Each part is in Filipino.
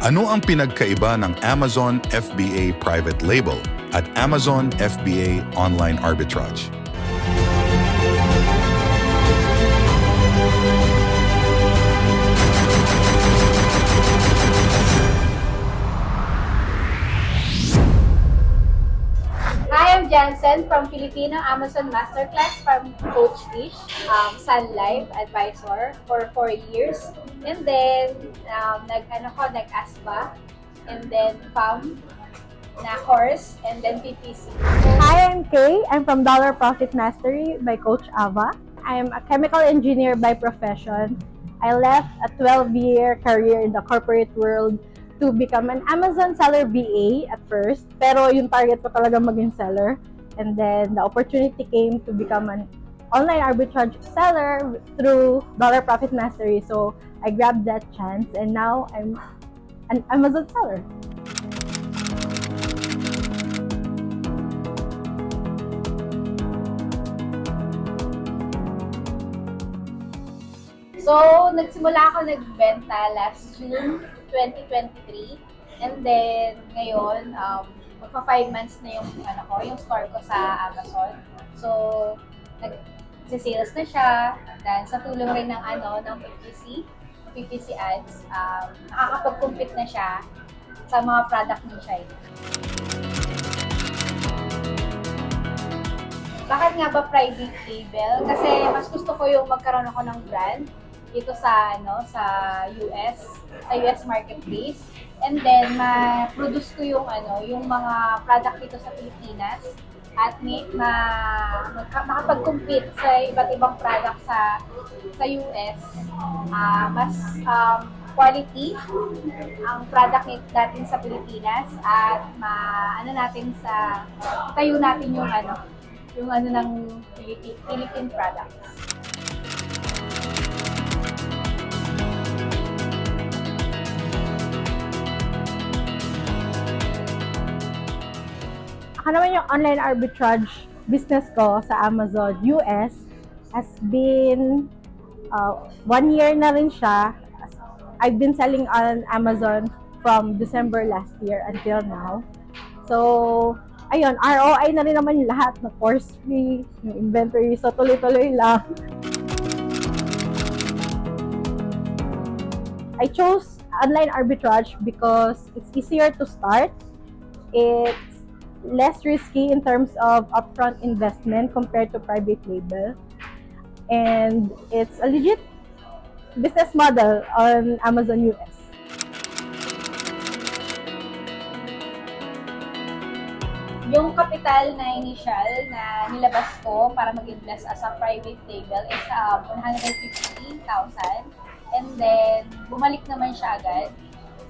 Ano ang pinagkaiba ng Amazon FBA Private Label at Amazon FBA Online Arbitrage? Hi, I'm Jansen from Filipino Amazon Masterclass from Coach Fish, Sun Life Advisor for 4 years. And then, nag-ASPA, and then FAM, na course, and then PPC. Hi, I'm Kay. I'm from Dollar Profit Mastery by Coach Ava. I'm a chemical engineer by profession. I left a 12-year career in the corporate world to become an Amazon seller VA at first. Pero yung target ko talaga maging seller. And then the opportunity came to become an online arbitrage seller through Dollar Profit Mastery. So I grabbed that chance and now I'm an Amazon seller. So, nagsimula ako nagbenta last June 2023. And then, ngayon, magpa 5 months na yung store ko sa Amazon. So, nag-sales na siya. Then, sa tulong rin ng PPC ads, nakakapag-compete na siya sa mga product ng China. Bakit nga ba private label? Kasi mas gusto ko yung magkaroon ako ng brand dito sa US marketplace, and then ma-produce ko yung mga product dito sa Pilipinas at makapag-compete sa iba't ibang product sa US. Mas quality ang product natin sa Pilipinas at tayo natin yung ng Philippine products. Ako naman yung online arbitrage business ko sa Amazon US has been 1 year na rin siya. I've been selling on Amazon from December last year until now. So, ayun, ROI na rin naman yung lahat, na course fee, yung inventory, so tuloy-tuloy lang. I chose online arbitrage because it's easier to start. It's less risky in terms of upfront investment compared to private label. And it's a legit business model on Amazon US. Yung capital na initial na nilabas ko para mag-invest as a private label is 150,000. And then, bumalik naman siya agad.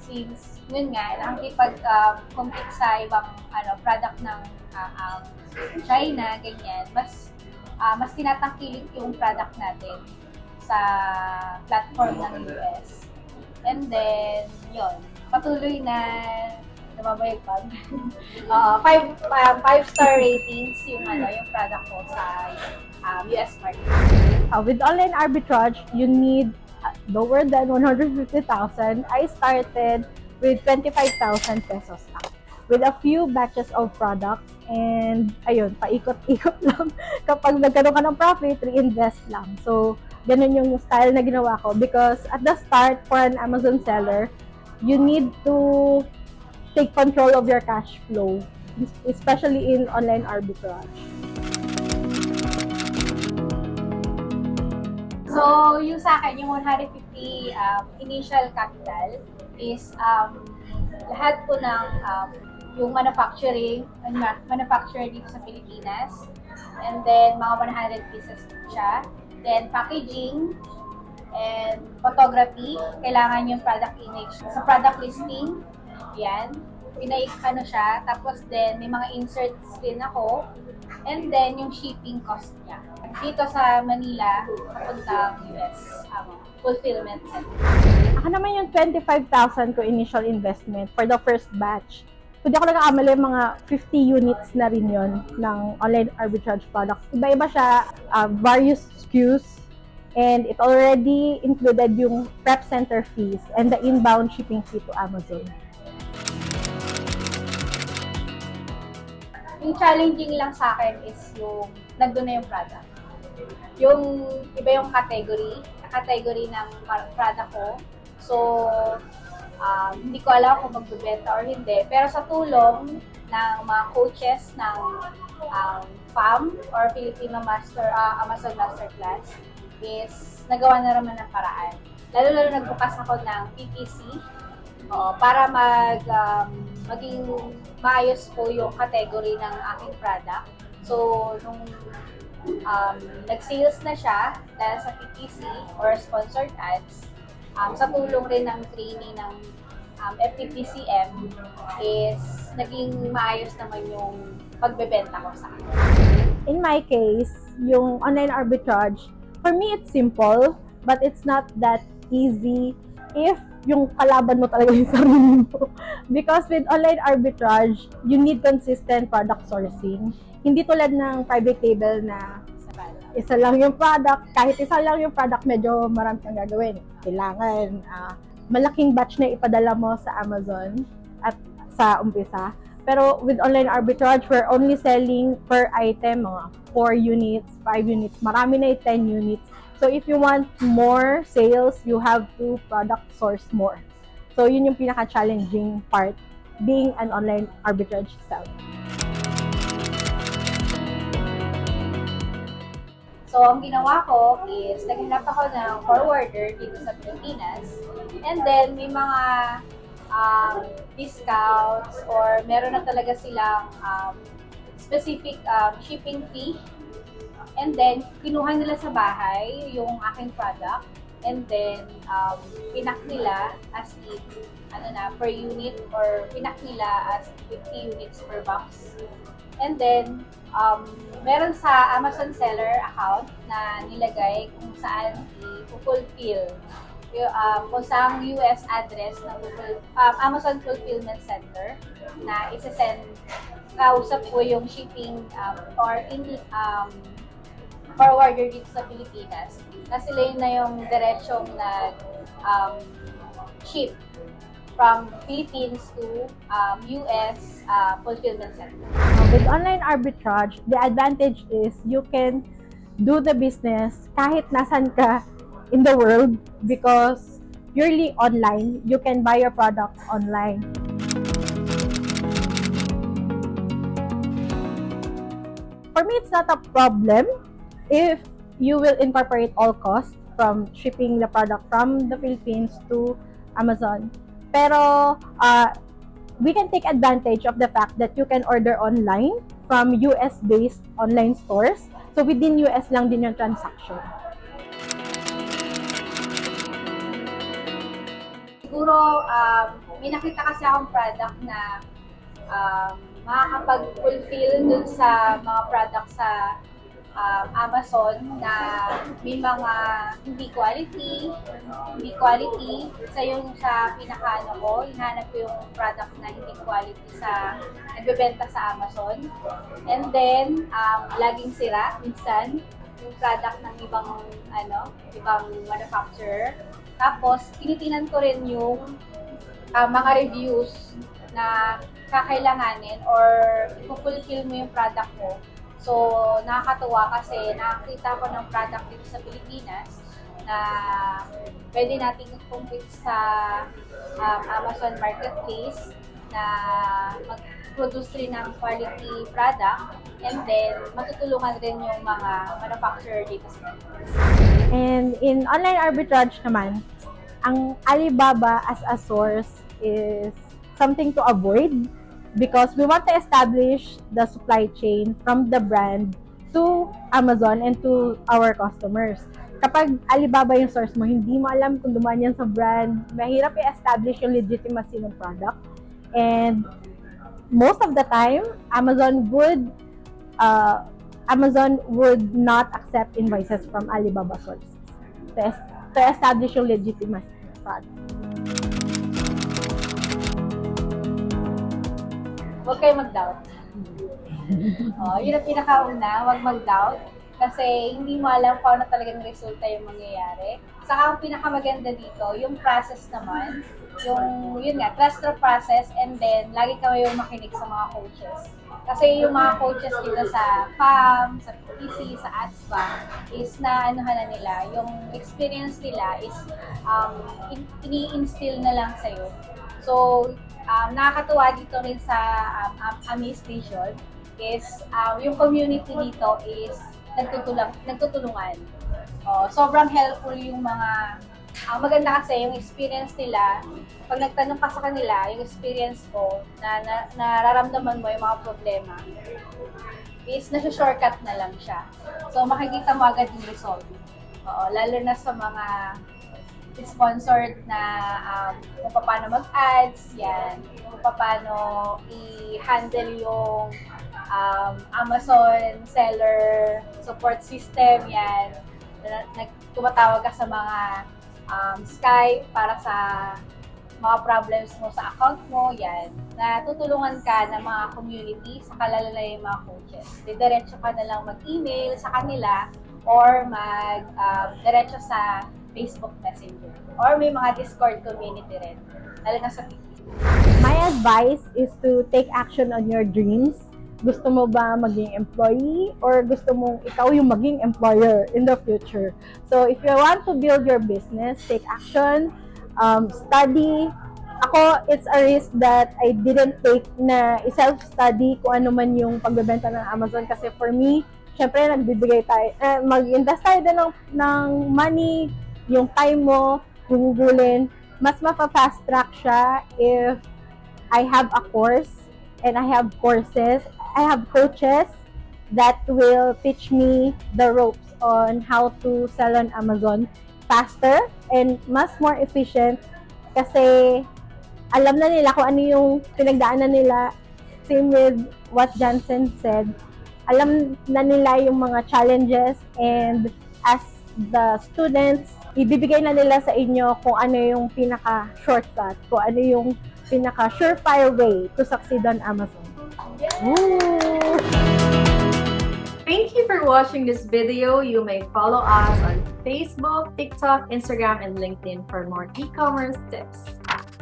Since, yun nga, nakikipag-compete sa ibang product ng China, ganyan, mas tinatangkilik yung product natin sa platform ng US. And then, yun, patuloy na nababayag pag 5-star ratings yung product ko sa US market. With online arbitrage, you need lower than 150,000. I started with 25,000 pesos lang, with a few batches of products, and ayun, paikot-ikot lang. Kapag nagkaroon ka ng profit, reinvest lang. So, ganun yung style na ginawa ko, because at the start, for an Amazon seller, you need to take control of your cash flow, especially in online arbitrage. So, yung sa akin, yung 150 initial capital is lahat po ng yung manufacturer dito sa Pilipinas, and then mga 100 pieces siya. Then packaging and photography, kailangan yung product image sa product listing. Yan, siya. Tapos then may mga inserts din ako, and then yung shipping cost niya dito sa Manila papuntang US fulfillment center. Ako naman yung 25,000 ko initial investment for the first batch. Kung di ako nagkakamali, mga 50 units na rin yon ng online arbitrage products. Iba-iba siya, various SKUs, And it already included yung prep center fees and the inbound shipping fee to Amazon. Yung challenging lang sa akin is yung nandun na yung product. Yung iba yung category ng product ko. So, hindi ko alam kung magbebenta or hindi. Pero sa tulong ng mga coaches ng FAM or Filipino Amazon Masterclass is nagawa na naman ng paraan. Lalo nagbukas ako ng PPC para maging maayos po yung category ng aking product. So, nung nag-sales na siya dahil sa PPC or sponsored ads, sa tulong rin ng training ng FTPCM is naging maayos naman yung pagbebenta ko sa akin. In my case, yung online arbitrage, for me it's simple, but it's not that easy if yung kalaban mo talaga yung sarili mo. Because with online arbitrage, you need consistent product sourcing. Hindi tulad ng private label na isa lang yung product. Kahit isa lang yung product, medyo marami kang gagawin. Kailangan malaking batch na ipadala mo sa Amazon at sa umpisa. Pero with online arbitrage, we're only selling per item, mga 4 units, 5 units, marami na 10 units. So if you want more sales, you have to product source more. So yun yung pinaka-challenging part, being an online arbitrage seller. So, ang ginawa ko is, naghanap ako ng forwarder dito sa Pilipinas. And then, may mga discounts or meron na talaga silang specific shipping fee. And then, kinuha nila sa bahay yung aking product. And then, pinak nila as in, per unit or pinak nila as 50 units per box. And then, meron sa Amazon seller account na nilagay kung saan i-fulfill. Kung saan US address ng Amazon Fulfillment Center na isa-send, kausap ko yung shipping or forwarder dito sa Pilipinas. Na sila yun na yung diretsong ship from Philippines to US Fulfillment Center. With online arbitrage, the advantage is you can do the business kahit nasan ka in the world because purely online, you can buy your products online. For me, it's not a problem if you will incorporate all costs from shipping the product from the Philippines to Amazon. Pero we can take advantage of the fact that you can order online from US-based online stores. So within US lang din yung transaction. Siguro, may nakita kasi akong product na makakapag-fulfill dun sa mga product sa Amazon na may mga hindi quality. Isa yung sa pinakaano ko, hinahanap ko yung product na hindi quality sa nagbebenta sa Amazon. And then, laging sira, minsan, yung product ng ibang manufacturer. Tapos, tinitingnan ko rin yung mga reviews na kakailanganin or i-fulfill mo yung product mo. So, nakakatuwa kasi nakakita ko ng product dito sa Pilipinas na pwede natin i-compete sa Amazon Marketplace na mag-produce rin ng quality product and then matutulungan rin yung mga manufacturer dito sa Pilipinas. And in online arbitrage naman, ang Alibaba as a source is something to avoid because we want to establish the supply chain from the brand to Amazon and to our customers. Kapag Alibaba yung source mo, hindi mo alam kung dumaan yan sa brand, mahirap i-establish yung legitimacy ng product. And most of the time, Amazon would not accept invoices from Alibaba sources to establish yung legitimacy ng product. Huwag kayo mag-doubt. Yun ang pinakauna, huwag mag-doubt. Kasi hindi mo alam kung ano talagang resulta yung mangyayari. Saka ang pinakamaganda dito, yung process naman, yun nga, trust the process, and then lagi kami yung makinig sa mga coaches. Kasi yung mga coaches dito sa FAM, sa PC, sa ATSBA, is na anuhan na nila, yung experience nila is ini-instill na lang sa'yo. So, nakakatuwa dito rin sa AMI Station is yung community dito is nagtutulungan. Sobrang helpful yung mga maganda kasi yung experience nila. Pag nagtanong ka sa kanila, yung experience ko na nararamdaman mo yung mga problema is nasa-shortcut na lang siya. So makikita mo agad yung result. Lalo na sa mga sponsored na kung paano mag-ads, yan, kung paano i-handle yung Amazon seller support system, yan. Tumatawag ka sa mga Skype para sa mga problems mo sa account mo, yan. Natutulungan ka ng mga community, saka lalo na yung mga coaches. Diretso ka na lang mag-email sa kanila or diretso sa Facebook Messenger. Or may mga Discord community rin, lalo na sa TikTok. My advice is to take action on your dreams. Gusto mo ba maging employee or gusto mong ikaw yung maging employer in the future? So if you want to build your business, take action, study. Ako, it's a risk that I didn't take na self-study kung ano man yung pagbebenta ng Amazon kasi for me, syempre nagbibigay tayo, mag-invest tayo din ng money, yung time mo, gugugulin, mas mapa-fast track siya if I have a course and I have courses, I have coaches that will teach me the ropes on how to sell on Amazon faster and mas more efficient kasi alam na nila kung ano yung pinagdaanan nila. Same with what Johnson said, alam na nila yung mga challenges and as the students, ibibigay na nila sa inyo kung ano yung pinaka-shortcut, kung ano yung pinaka-surefire way to succeed on Amazon. Woo! Thank you for watching this video. You may follow us on Facebook, TikTok, Instagram, and LinkedIn for more e-commerce tips.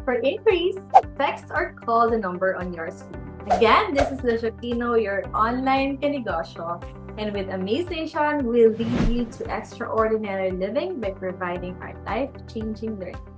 For inquiries, text or call the number on your screen. Again, this is Lisha Pino, your online kanegosyo. And with Amazation, we'll lead you to extraordinary living by providing our life-changing learning.